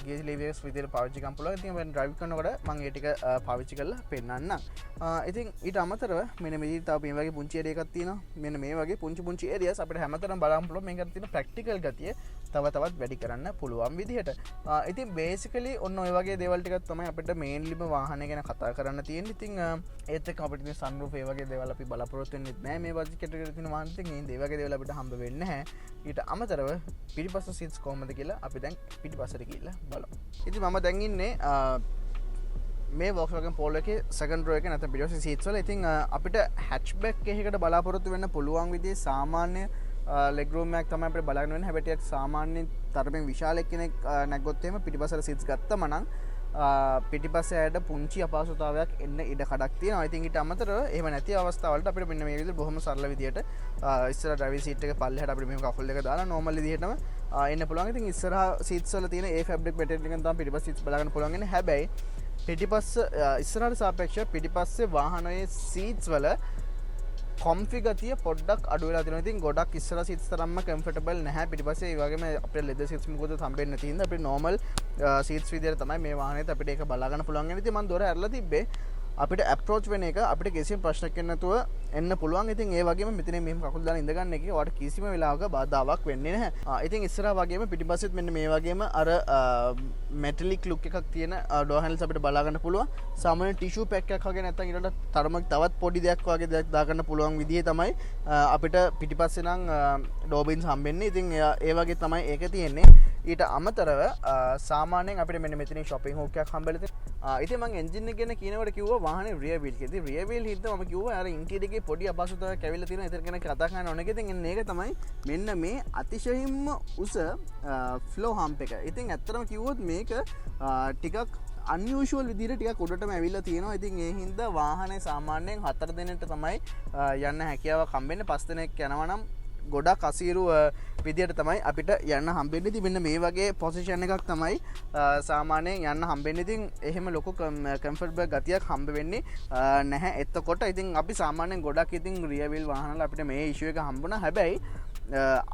ගියර් ලීව් එකස් විදියට පාවිච්චි කරන්න පුළුවන්. ඉතින් මම ඩ්‍රයිව් කරනකොට මම ඒ ටික පාවිච්චි කරලා පෙන්නන්නම්. ඉතින් ඊට අමතරව මෙන්න මේ විදිහට තව මේ වගේ පුංචි ඒරියා එකක් තියෙනවා. මෙන්න මේ වගේ පුංචි ඒරියාස් අපිට හැමතැනම බලන්න පුළුවන්. මේකට තියෙන ප්‍රැක්ටිකල් ගතිය තවත් වැඩි කරන්න පුළුවන් විදිහට. ඉතින් බේසිකලි ඔන්න ඔය වගේ දේවල් ටිකක් තමයි අපිට මේන්ලිම වාහනය ගැන කතා කරන්න තියෙන්නේ. ඉතින් ඒත් එක්ක අපිට මේ sunroof ඒ වගේ දේවල් අපි බලාපොරොත්තු වෙන්නේ නැහැ මේ බජට් එකේ තියෙන වාහන. ඉතින් මේ වගේ දේවල් අපිට හම්බ වෙන්නේ නැහැ. ඊට අමතරව පිටිපස්ස සීට්ස් කොහොමද කියලා අපි දැන් පිටිපස්සට ගිහිල්ලා බලමු. ඉතින් මම දැන් ඉන්නේ මේ Volkswagen Polo එකේ second row එකේ නැත්නම් පිටිපස්සේ සීට්ස් වල. ඉතින් අපිට hatchback එකකට බලාපොරොත්තු වෙන්න පුළුවන් විදිහේ සාමාන්‍ය leg room එකක් තමයි අපිට බලාගෙන වෙන්නේ. හැබැයි ටිකක් සාමාන්‍ය තරමින් විශාල කෙනෙක් නැග්ගොත් එහෙම පිටිපස්සට සීට්ස් ගත්තම නම් පිටිපස්සේ ඇයට පුංචි අපහසුතාවයක් එන්න ඉඩ කඩක් තියෙනවා. ඉතින් ඊට අමතරව එහෙම නැති අවස්ථාවලට අපිට මෙන්න මේ විදිහට බොහොම සරල විදිහට ඉස්සර ඩ්‍රයිවිං සීට් එක පල්ලෙහාට අපිට මෙහෙම කකුල් දෙක දාලා නෝමල් විදිහටම එන්න පුළුවන්. ඉතින් ඉස්සරහා සීට්ස් වල තියෙන ඒ ෆැබ්‍රික් මැටීරියල් එකෙන් තමයි පිටිපස්ස සීට්ස් බලාගන්න පුළුවන් වෙන්නේ. හැබැයි පිටිපස්ස ඉස්සරහට සාපේක්ෂව පිටිපස්සේ වාහනයේ සීට්ස් වල කොම්ෆි ගතිය පොඩ්ඩක් අඩු වෙලා තියෙනවා. ඉතින් ගොඩක් ඉස්සර සීට්ස් තරම්ම කම්ෆර්ටබල් නැහැ. පිටිපස්සේ ඒ වගේම අපිට ලෙදර් සීට්ස් මොකද හම්බෙන්නේ නැති හින්දා අපිට නෝමල් සීට්ස් විදියට තමයි මේ වාහනේත් අපිට ඒක බලා ගන්න පුළුවන් වෙන්නේ. ඉතින් මම දොර ඇරලා තිබ්බේ අපිට අප්‍රෝච් වෙන එක අපිට කිසිම ප්‍රශ්නයක් නැතුව එන්න පුළුවන්. ඉතින් ඒ වගේම මෙතන මෙහෙම කකුල් දාලා ඉඳ ගන්න එකේ ඔයාලට කිසිම වෙලාවක බාධාවක් වෙන්නේ නැහැ. ඉතින් ඉස්සරහා වගේම පිටිපස්සෙත් මෙන්න මේ වගේම අර මෙටලික් ලුක් එකක් තියෙන ඩෝර් හැන්ඩල්ස් අපිට බලා ගන්න පුළුවන්. සාමාන්‍ය ටිෂු පැක් එකක් වගේ නැත්නම් ඊට තරමක් තවත් පොඩි දෙයක් වගේ දෙයක් දා ගන්න පුළුවන් විදිහේ තමයි අපිට පිටිපස්සේ නම් ඩෝර් බින්ස් හම්බෙන්නේ. ඉතින් ඒ වගේ තමයි ඒක තියෙන්නේ. ඊට අමතරව සාමාන්‍යයෙන් අපිට මෙන්න මෙතන shopping hook එකක් හම්බෙලා තියෙනවා. ඉතින් මම එන්ජින් එක ගැන කියනකොට කිව්වා වාහනේ rear wheel කියලා. ඉතින් rear wheel හින්දා මම කිව්වා අර ඉන්ටීරියර් එකේ පොඩි අපහසුතාවයක් ඇවිල්ලා තියෙනවා. ඒතර ගැන කතා කරන්න ඕනේ. ඉතින් මේක තමයි මෙන්න මේ අතිශයින්ම උස flow hump එක. ඉතින් ඇත්තටම කිව්වොත් මේක ටිකක් unusual විදිහට ටිකක් උඩටම ඇවිල්ලා තියෙනවා. ඉතින් ඒ හින්දා වාහනේ සාමාන්‍යයෙන් 4 දෙනෙක්ට තමයි යන්න හැකියාවක් හම්බෙන්නේ. 5 දෙනෙක් යනවා නම් ගොඩක් අසීරු විදියට තමයි අපිට යන්න හම්බෙන්නේ. ඉතින් මෙන්න මේ වගේ පොසිෂන් එකක් තමයි සාමාන්‍යයෙන් යන්න හම්බෙන්නේ. ඉතින් එහෙම ලොකු කම්ෆර්ටබල් ගතියක් හම්බ වෙන්නේ නැහැ එතකොට. ඉතින් අපි සාමාන්‍යයෙන් ගොඩක් ඉතින් රියර් වීල් වාහන වල අපිට මේ ඉෂුව එක හම්බුණා. හැබැයි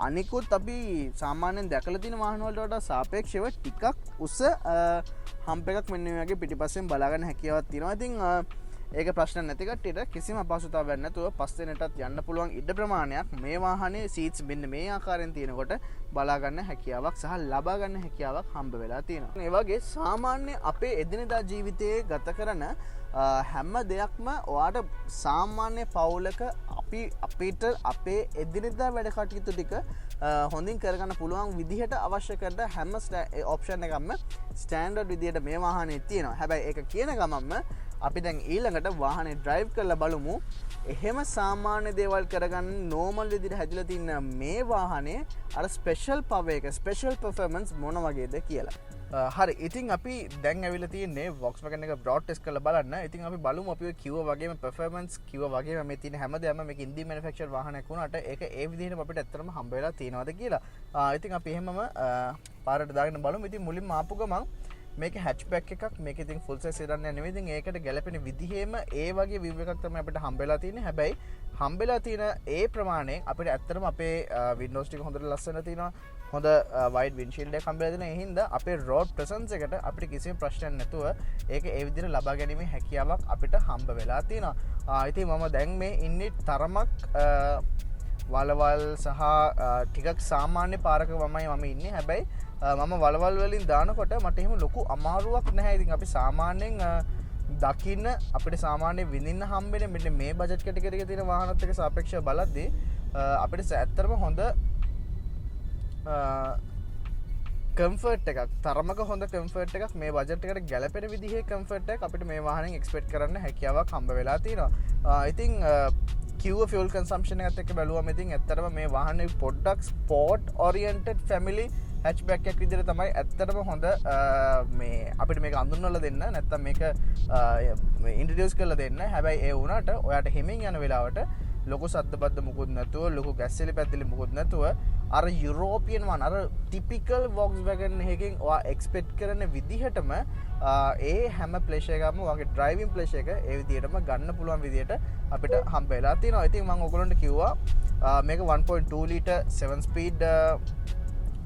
අනිකුත් අපි සාමාන්‍යයෙන් දැකලා තියෙන වාහන වලට වඩා සාපේක්ෂව ටිකක් උස හම්ප් එකක් මෙන්න මේ වගේ පිටිපස්සෙන් බලා ගන්න හැකියාවක් තියෙනවා. ඉතින් ඒක ප්‍රශ්න නැති කට්ටියට කිසිම අපහසුතාවයක් නැතුව පස් දෙනෙක්ටත් යන්න පුළුවන් ඉඩ ප්‍රමාණයක් මේ වාහනේ සීට්ස් මෙන්න මේ ආකාරයෙන් තියෙනකොට බලා ගන්න හැකියාවක් සහ ලබා ගන්න හැකියාවක් හම්බ වෙලා තියෙනවා. ඒ වගේ සාමාන්‍ය අපේ එදිනෙදා ජීවිතයේ ගත කරන හැම දෙයක්ම ඔයාට සාමාන්‍ය පවුලක අපිට අපේ එදිනෙදා වැඩ කටයුතු ටික හොඳින් කරගන්න පුළුවන් විදිහට අවශ්‍ය කරන හැම ඔප්ෂන් එකක්ම ස්ටෑන්ඩඩ් විදිහට මේ වාහනේ තියෙනවා. හැබැයි ඒක කියන ගමන්ම අපි දැන් ඊළඟට වාහනේ ඩ්‍රයිව් කරලා බලමු. එහෙම සාමාන්‍ය දේවල් කරගන්න නෝමල් විදිහට හැදිලා තියෙන මේ වාහනේ අර ස්පෙෂල් පවර් එක ස්පෙෂල් පර්ෆෝමන්ස් මොන වගේද කියලා. හරි. ඉතින් අපි දැන් ඇවිල්ලා තියෙන්නේ Volkswagen එක බ්‍රෝඩ් ටෙස්ට් කරලා බලන්න. ඉතින් අපි බලමු අපි කිව්වා වගේම පර්ෆෝමන්ස් කිව්වා වගේම මේ තියෙන හැමදේම මේක ඉන්දියන් මැනුෆැක්චරර් වාහනයක් වුණාට ඒක ඒ විදිහටම අපිට ඇත්තටම හම්බ වෙලා තියෙනවද කියලා. ඉතින් අපි එහෙමම පාරට දාගෙන බලමු. ඉතින් මුලින්ම ආපු ගමන් මේක හැච්බැක් එකක්. මේක ඉතින් ෆුල් සයිස් සෙඩන් එක නෙවෙයි. ඉතින් ඒකට ගැලපෙන විදිහේම ඒ වගේ view එකක් තමයි අපිට හම්බෙලා තියෙන්නේ. හැබැයි හම්බෙලා තියෙන ඒ ප්‍රමාණයෙන් අපිට ඇත්තටම අපේ windows ටික හොඳට ලස්සන තියෙනවා. හොඳ wide windshield එකක් හම්බෙලා තියෙනවා. ඒ හින්දා අපේ road presence එකට අපිට කිසිම ප්‍රශ්නයක් නැතුව ඒක ඒ විදිහට ලබා ගැනීමේ හැකියාවක් අපිට හම්බ වෙලා තියෙනවා. ඉතින් මම දැන් මේ ඉන්නේ තරමක් වලවල් සහ ටිකක් සාමාන්‍ය පාරක මම ඉන්නේ. හැබැයි මම වලවල් වලින් දානකොට මට එහෙම ලොකු අමාරුවක් නැහැ. ඉතින් අපි සාමාන්‍යයෙන් දකින්න අපිට සාමාන්‍ය විඳින්න හම්බෙන්නේ මෙන්න මේ බජට් කැටගරි එකේ තියෙන වාහනත් එක්ක සාපේක්ෂව බලද්දී අපිට ඇත්තටම හොඳ කම්ෆර්ට් එකක් තරමක හොඳ කම්ෆර්ට් එකක් මේ බජට් එකට ගැලපෙන විදිහේ කම්ෆර්ට් එකක් අපිට මේ වාහනෙන් එක්ස්පෙක්ට් කරන්න හැකියාවක් හම්බ වෙලා තියෙනවා. ඉතින් කිව්ව ෆියුල් කන්සම්ප්ෂන් එකත් එක්ක බැලුවම ඉතින් ඇත්තටම මේ වාහනේ පොඩ්ඩක් ස්පෝර්ට් ඔරියන්ටඩ් ෆැමිලි හැච්බැක් එකක් විදිහට තමයි ඇත්තටම හොඳ මේ අපිට මේක අඳුන්වලා දෙන්න නැත්නම් මේක ඉන්ට්‍රොඩියුස් කරලා දෙන්න. හැබැයි ඒ වුණාට ඔයාට හිමින් යන වෙලාවට ලොකු සද්දබද්ද මුකුත් නැතුව ලොකු ගැස්සෙලි පැද්දලි මුකුත් නැතුව අර යුරෝපියන් වන් අර ටිපිකල් Volkswagen එකකින් ඔයා එක්ස්පෙක්ට් කරන විදිහටම ඒ හැම ප්ලේෂර් එකක්ම ඔයාගේ ඩ්‍රයිවිං ප්ලේෂර් එක ඒ විදිහටම ගන්න පුළුවන් විදිහට අපිට හම්බ වෙලා තියෙනවා. ඉතින් මම ඔයගොල්ලන්ට කිව්වා මේක 1.2 ලීටර් 7 ස්පීඩ්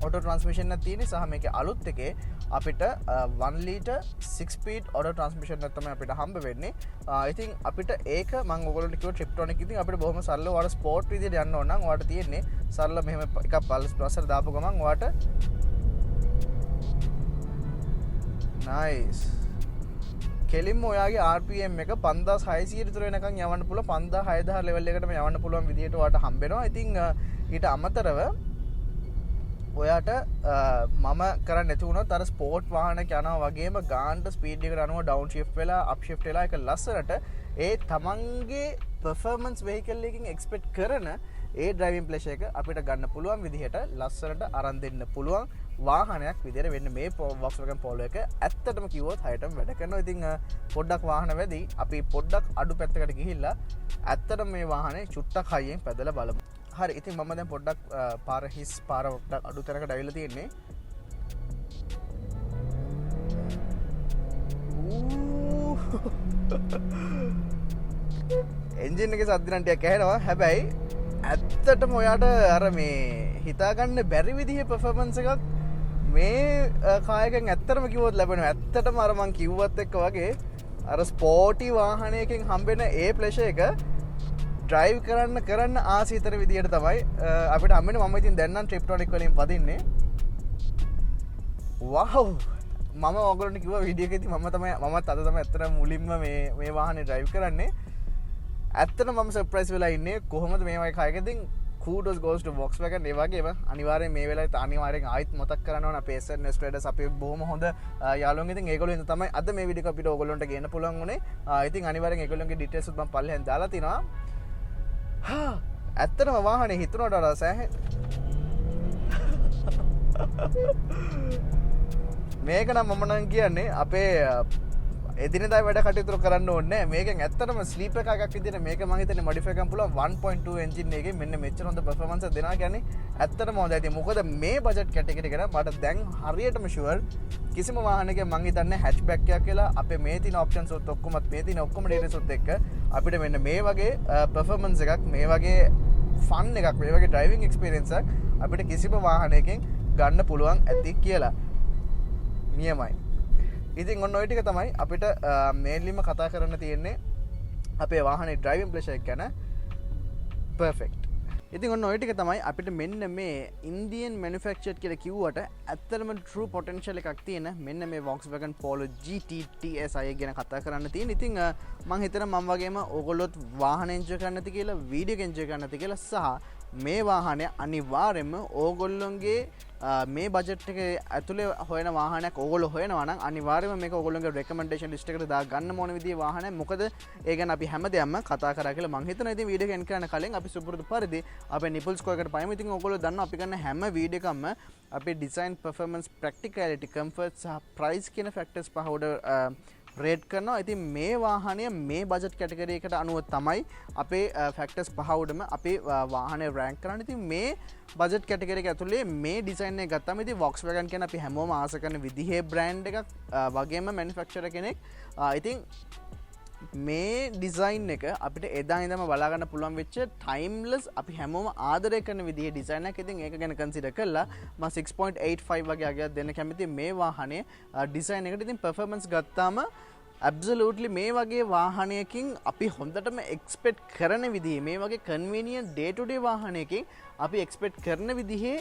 ඔටෝ ට්‍රාන්ස්මිෂන් එකක් තියෙන්නේ සහ මේකේ අලුත් එකේ අපිට 1 ලීටර් 6 ස්පීඩ් ඔටෝ ට්‍රාන්ස්මිෂන් එකක් තමයි අපිට හම්බ වෙන්නේ. ඉතින් අපිට ඒක මම ඔයගොල්ලන්ට කිව්වා ට්‍රිප්ටොනික්. ඉතින් අපිට බොහොම සරලව ඔයාලා ස්පෝර්ට් විදියට යන්න ඕන නම් ඔයාලට තියෙන්නේ සරල මෙහෙම එකක් පල්ස් ප්‍රසර් දාපු ගමන් ඔයාලට නයිස් කෙලින්ම ඔයාගේ RPM එක 5600 විතර වෙනකන් යවන්න පුළුවන්. 5000 6000 ලෙවල් එකටම යවන්න පුළුවන් විදියට ඔයාලට හම්බ වෙනවා. ඉතින් ඊට අමතරව ඔයාට මම කරන්න නැතිවුණොත් අර ස්පෝර්ට් වාහනයක් යනවා වගේම ගානට ස්පීඩ් එකට අනුව ඩවුන් ෂිෆ්ට් වෙලා අප් ෂිෆ්ට් වෙලා ඒක ලස්සනට ඒ තමන්ගේ පර්ෆෝමන්ස් වෙහිකල් එකකින් එක්ස්පෙක්ට් කරන ඒ ඩ්‍රයිවිං ප්ලෙෂර් එක අපිට ගන්න පුළුවන් විදිහට ලස්සනට අරන් දෙන්න පුළුවන් වාහනයක් විදිහට වෙන්න මේ Volkswagen Polo එක ඇත්තටම කිව්වොත් හයටම වැඩ කරනවා. ඉතින් පොඩ්ඩක් වාහන වැඩි අපි පොඩ්ඩක් අඩු පැත්තකට ගිහිල්ලා ඇත්තටම මේ වාහනේ චුට්ටක් හයියෙන් පැදලා බලමු. හරි ඉතින් මම දැන් පොඩ්ඩක් පාර හිස් පාර පොඩ්ඩක් අඩු තැනකට ඇවිල්ලා තියෙන්නේ. එන්ජින් එකේ සද්ද නම් ටිකක් ඇහෙනවා. හැබැයි ඇත්තටම ඔයාට අර මේ හිතාගන්න බැරි විදිහේ පර්ෆෝමන්ස් එකක් මේ කායකෙන් ඇත්තටම කිව්වොත් ලැබෙනවා. ඇත්තටම අර මං කිව්වත් එක්ක වගේ අර ස්පෝර්ටි වාහනයකින් හම්බෙන ඒ ප්ලෙෂර් එක ඩ්‍රයිව් කරන්න ආසීතර විදියට තමයි අපිට හම්බෙන්නේ. මම ඉතින් දැන් නම් ට්‍රිප්ටොනික් වලින් වදින්නේ. වව් මම ඔයගොල්ලන්ට කිව්වා වීඩියෝ එකේදී මමත් අද තමයි ඇත්තටම මුලින්ම මේ වාහනේ ඩ්‍රයිව් කරන්නේ. ඇත්තටම මම සර්ප්‍රයිස් වෙලා ඉන්නේ කොහොමද මේ වගේ කායකකින් kudos goes to Volkswagen. ඒ වගේම අනිවාර්යෙන් මේ වෙලාවේ අනිවාර්යෙන් ආයෙත් මතක් කරන්න ඕන අපේ SNS traders අපේ බොහොම හොඳ යාළුවෝ. ඉතින් ඒගොල්ලෝ ඉඳන් තමයි අද මේ වීඩියෝ එක අපිට ඕගොල්ලන්ට ගේන්න පුළුවන් උනේ. ඉතින් අනිවාර්යෙන් ඒගොල්ලන්ගේ ඩීටේල්ස් උත් මම පල්ලෙහෙන් දාලා තිනවා. ඇත්තටම වාහනේ හිතුනට වඩා සෑහෙන මේක නම් මම නම් කියන්නේ අපේ එදිනෙදා වැඩ කටයුතු කරන්න ඕනේ. මේකෙන් ඇත්තටම ස්ලීප් එකක් විදිහට මේක මම හිතන්නේ මොඩිෆයි කරන්න පුළුවන් 1.2 එන්ජින් එකේ මෙන්න මෙච්චර හොඳ පර්ෆෝමන්ස් එකක් දෙනවා කියන්නේ ඇත්තටම හොඳයි. ඉතින් මොකද මේ බජට් කැටගරි එකට මට දැන් හරියටම ෂුවර් කිසිම වාහනයක මම හිතන්නේ හැච්බැක් එකක් කියලා අපේ මේ තියෙන ඔප්ෂන්ස් උත් ඔක්කොමත් මේ තියෙන ඔක්කොම ඩීටේල්ස් උත් එක්ක අපිට මෙන්න මේ වගේ පර්ෆෝමන්ස් එකක් මේ වගේ ෆන් එකක් මේ වගේ ඩ්‍රයිවිං එක්ස්පීරියන්ස් එකක් අපිට කිසිම වාහනයකින් ගන්න පුළුවන් ඇති කියලා නියමයි. ඉතින් ඔන්න ඔය ටික තමයි අපිට මේන්ලිම කතා කරන්න තියෙන්නේ අපේ වාහනේ ඩ්‍රයිවිං ප්ලෙෂර් එක ගැන. පර්ෆෙක්ට්. ඉතින් ඔන්න ඔය ටික තමයි අපිට මෙන්න මේ ඉන්දියන් මැනුෆැක්චර්ඩ් කියලා කිව්වට ඇත්තටම ට්‍රූ පොටෙන්ෂල් එකක් තියෙන මෙන්න මේ Volkswagen Polo GT TSI ගැන කතා කරන්න තියෙන. ඉතින් මම හිතනවා මම වගේම ඕගොල්ලොත් වාහන එන්ජොයි කරන්න නැති කියලා වීඩියෝ එක එන්ජොයි කරන්න නැති කියලා සහ මේ වාහනය අනිවාර්යයෙන්ම ඕගොල්ලොන්ගේ මේ බජට් එක ඇතුලේ හොයන වාහනයක් ඕගොල්ලෝ හොයනවා නම් අනිවාර්යයෙන්ම මේක ඕගොල්ලෝගේ රෙකමෙන්ඩේෂන් ලිස්ට් එකට දා ගන්න ඕන විදිහේ වාහනයක්. මොකද ඒ ගැන අපි හැමදේම කතා කරා කියලා මම හිතනවා. ඉතින් වීඩියෝ එක එන්ඩ් කරන්න කලින් අපි සුපුරුදු පරිදි අපේ නිපල් ස්කෝර් එකට පයමු. ඉතින් ඕගොල්ලෝ දන්නවා අපි කරන හැම වීඩියෝ එකක්ම අපේ ඩිසයින්, පර්ෆෝමන්ස්, ප්‍රැක්ටිකැලිටි, කම්ෆර්ට් සහ ප්‍රයිස් කියන ෆැක්ටර්ස් පහ උඩ රේට් කරනවා. ඉතින් මේ වාහනය මේ බජට් කැටගරි එකට අනුව තමයි අපේ ෆැක්ටර්ස් පහ උඩම අපේ වාහනේ රෑන්ක් කරන්නේ. ඉතින් මේ බජට් කැටගරි එක ඇතුලේ මේ ඩිසයින් එක ගත්තම ඉතින් Volkswagen කියන අපි හැමෝම ආස කරන විදිහේ බ්‍රෑන්ඩ් එකක් වගේම මැනුෆැක්චරර් කෙනෙක්. ඉතින් මේ ඩිසයින් එක අපිට එදා ඉඳන්ම බලා ගන්න පුළුවන් වෙච්ච ටයිම්ලස් අපි හැමෝම ආදරය කරන විදිහේ ඩිසයින් එකක්. ඉතින් ඒක ගැන කන්සිඩර් කළා මම 6.85 වගේ අගයක් දෙන්න කැමති මේ වාහනේ ඩිසයින් එකට. ඉතින් පර්ෆෝමන්ස් ගත්තාම ඇබ්සලූට්ලි මේ වගේ වාහනයකින් අපි හොඳටම එක්ස්පෙක්ට් කරන විදිහේ මේ වගේ කන්වීනියන්ට් ඩේ ටු ඩේ වාහනයකින් අපි එක්ස්පෙක්ට් කරන විදිහේ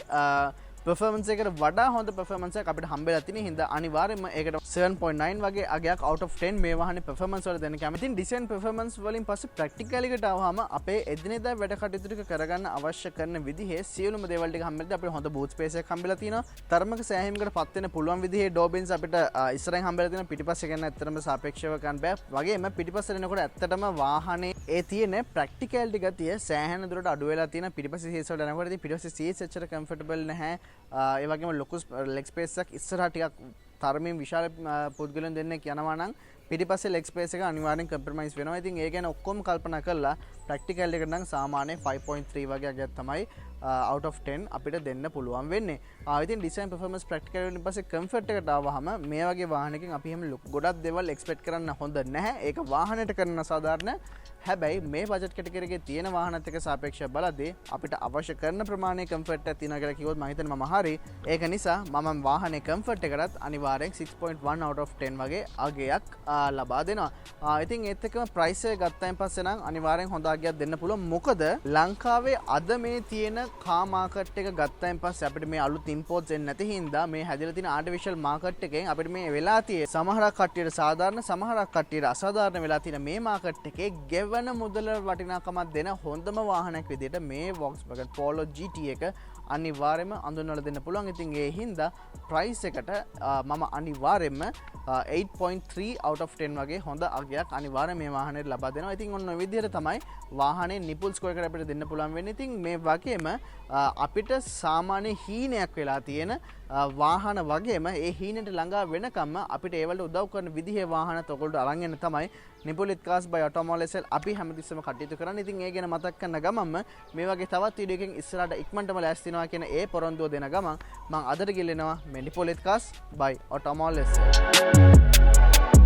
පර්ෆෝමන්ස් එකට වඩා හොඳ පර්ෆෝමන්ස් එකක් අපිට හම්බෙලා තියෙන හින්දා අනිවාර්යයෙන්ම ඒකට 7.9 වගේ අගයක් out of 10 මේ වාහනේ පර්ෆෝමන්ස් වල දෙන්න කැමතියි. ඉතින් ඩිසයින් පර්ෆෝමන්ස් වලින් පස්සේ ප්‍රැක්ටිකලිකට ආවම අපේ එදිනෙදා වැඩ කටයුතු ටික කරගන්න අවශ්‍ය කරන විදිහේ සියලුම දේවල් ටික හම්බෙලා අපිට හොඳ බූට් ස්පේස් එකක් හම්බෙලා තියෙනවා. තරමක සෑහීමකට පත් වෙන්න පුළුවන් විදිහේ ඩෝබින්ස් අපිට ඉස්සරහින් හම්බෙලා තියෙනවා. පිටිපස්සේ ගන්න ඇත්තටම සාපේක්ෂව ගන්න බෑ. වගේම පිටිපස්සට එනකොට ඇත්තටම වාහනේ ඒ තියෙන ප්‍රැක්ටිකැලිටි ගතිය සෑහෙන දුරට අඩු වෙලා තියෙනවා. පිටිපස්සේ සීට්ස් වලට යනකොට ඉතින් පිටිපස්සේ සීට්ස් එච්චර කම්ෆර්ටබල් නැහැ. ඒ වගේම ලොකු ලෙග් ස්පේස් එකක් ඉස්සරහා ටිකක් තරමින් විශාල පුද්ගලයන් දෙන්නෙක් යනවා නම් පිටිපස්සේ ලෙග් ස්පේස් එක අනිවාර්යෙන් කම්ප්‍රොමයිස් වෙනවා. ඉතින් ඒ ගැන ඔක්කොම කල්පනා කරලා ප්‍රැක්ටිකල් එකට නම් සාමාන්‍ය 5.3 වගේ අගයක් තමයි out of 10 අපිට දෙන්න පුළුවන් වෙන්නේ. ඉතින් ඩිසයින් පර්ෆෝමන්ස් ප්‍රැක්ටිකල් වලින් පස්සේ කම්ෆර්ට් එකට ආවහම මේ වගේ වාහනකින් අපි හැම ගොඩක් දේවල් එක්ස්පෙක්ට් කරන්න හොඳ නැහැ. ඒක වාහනයට කරන සාධාරණ. හැබැයි මේ බජට් කැටගරි එකේ තියෙන වාහනත් එක්ක සාපේක්ෂව බලද්දී අපිට අවශ්‍ය කරන ප්‍රමාණය කම්ෆර්ට් එකක් තියෙනවා කියලා කිව්වොත් මම හිතන්නේ මම හරි. ඒක නිසා මම වාහනේ කම්ෆර්ට් එකටත් අනිවාර්යෙන් 6.1 out of 10 වගේ අගයක් ලබා දෙනවා. ඉතින් ඒත් එක්කම ප්‍රයිස් එක ගත්තාන් පස්සේ නම් අනිවාර්යෙන් හොඳ අගයක් දෙන්න පුළුවන්. මොකද ලංකාවේ අද මේ තියෙන කාර් මාකට් එක ගත්තාන් පස්සේ අපිට මේ අලුත් ඉම්පෝර්ට්ස් එන්නේ නැති හින්දා මේ හැදිලා තියෙන ආටිෆිෂල් මාකට් එකෙන් අපිට මේ වෙලා තියෙන සමහරක් කට්ටියට සාධාරණ සමහරක් කට්ටියට අසාධාරණ වෙලා තියෙන මේ මාකට් එකේ ගෙවන මුදල වටිනාකමක් දෙන හොඳම වාහනයක් විදිහට මේ Volkswagen Polo GT එක අනිවාර්යයෙන්ම අඳුන්වලා දෙන්න පුළුවන්. ඉතින් ඒ හින්දා ප්‍රයිස් එකට මම අනිවාර්යයෙන්ම 8.3 out of 10 වගේ හොඳ අගයක් අනිවාර්යයෙන් මේ වාහනේට ලබා දෙනවා. ඉතින් ඔන්න ඔය විදිහට තමයි වාහනේ නිපුල් ස්කෝර් එකට අපිට දෙන්න පුළුවන් වෙන්නේ. ඉතින් මේ වගේම අපිට සාමාන්‍ය හීනයක් වෙලා තියෙන වාහන වගේම ඒ හීනට ළඟා වෙනකම්ම අපිට ඒවලට උදව් කරන විදිහේ වාහනත් ඔයගොල්ලෝ අරන් එන්න තමයි නිපුලිත් කාස් බයි ඔටෝමොබයිල් SL අපි හැමතිස්සෙම කටයුතු කරන්නේ. ඉතින් ඒ ගැන මතක් කරන ගමන්ම මේ වගේ තවත් වීඩියෝ එකකින් ඉස්සරහට ඉක්මනටම ලෑස්ති වෙනවා කියන ඒ පොරොන්දුව දෙන ගමන් මම අදට ගෙල්ලෙනවා මේ නිපුලිත් කාස් බයි ඔටෝමොබයිල් SL